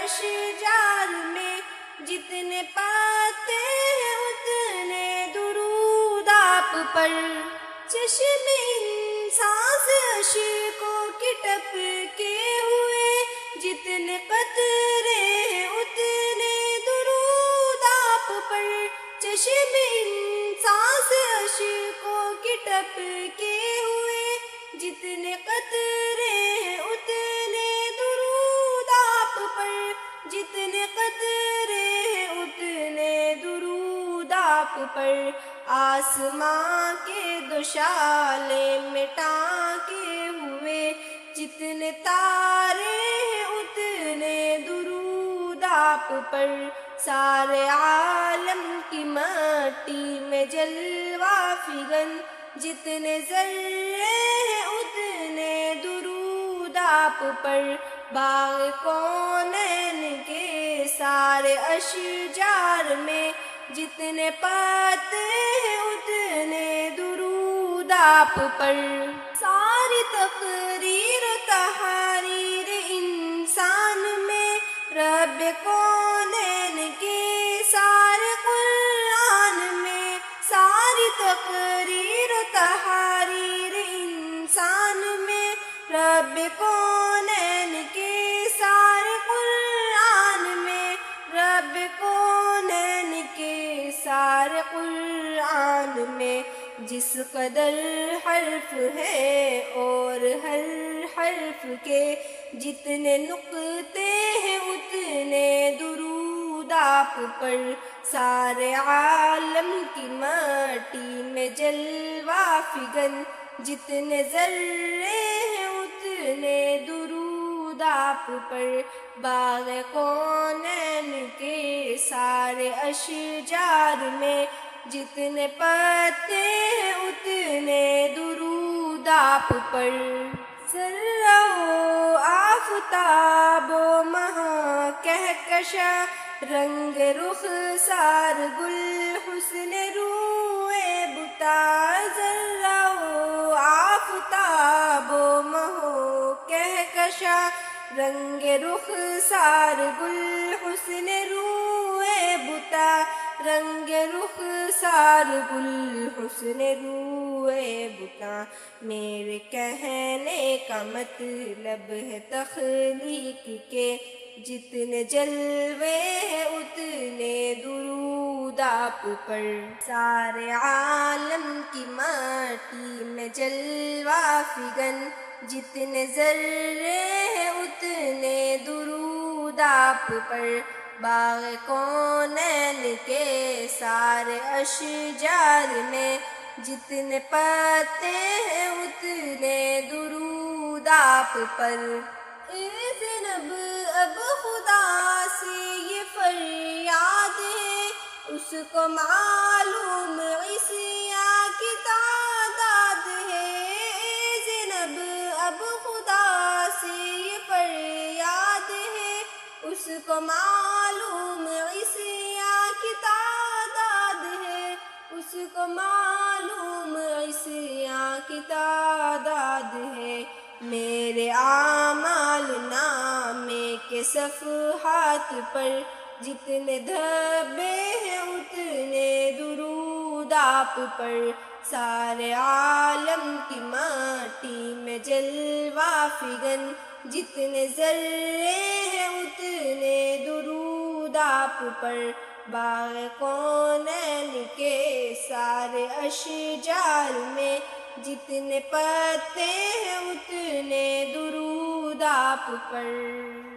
اشجار میں جتنے پاتے ہیں اتنے درود آپ پر، چشم انسان سے اشکوں کی ٹپکے ہوئے جتنے قطرے ہیں اتنے درود آپ پر، چشم انسان سے اشکوں کی ٹپکے ہوئے جتنے قطرے ہیں اتنے درود آپ پر، جتنے قطرے ہیں اتنے درود آپ پر، آسماں کے دوشالے میں ٹانکے ہوئے جتنے تارے ہیں اتنے درود آپ پر، سارے عالم کی مٹی میں جلوہ فگن جتنے ذرے ہیں اتنے درود آپ پر، باغ کونین کے سارے اشجار میں جتنے پاتے ہیں اتنے درود آپ پر، ساری تقریر و تحریر انسان میں رب کونین کے سارے قرآن میں، ساری تقریر و تحریر انسان میں رب کونین کے سارے قرآن میں، رب کونین کے سارے قرآن میں، جس قدر حرف ہے اور ہر حرف کے جتنے نقطے ہیں اتنے درود آپ پر، سارے عالم کی مٹی میں جلوہ فگن جتنے ذرے ہیں اتنے درود آپ پر، باغ کونین کے سارے اشجار میں جتنے پتے ہیں اتنے درود آپ پر، ذرہ و آفتاب و ماہ کہکشاں رنگ رخسار گل حسن روئے بتا، ذرہ و آفتاب و ماہ کہکشاں رنگ رخسار گل حسن روئے بتا، رنگ رخسار گل حسن روئے بتا، میرے کہنے کا مطلب ہے تخلیق کے جتنے جلوے ہیں اتنے درود آپ پر، سارے عالم کی مٹی میں جلوہ فگن جتنے ذرے ہیں اتنے درود آپ پر، باغ کونین کے سارے اشجار میں جتنے پتے ہیں اتنے درود آپ پر، اے زینب اب خدا سے یہ فریاد ہے اس کو معلوم عیسیٰ کی تعداد ہے، اے زینب اب خدا سے یہ فریاد ہے اس کو معلوم عیسیٰ کی تعداد ہے، اس کو معلوم عیسیٰ کی تعداد ہے، میرے اعمال نامے کے صفحات پر جتنے دھبے ہیں اتنے درود آپ پر، سارے عالم کی مٹی میں جلوہ فگن جتنے ذرے ہیں اتنے درود آپ پر، باغ کونین کے سارے اشجار میں جتنے پتے ہیں اتنے درود آپ پر۔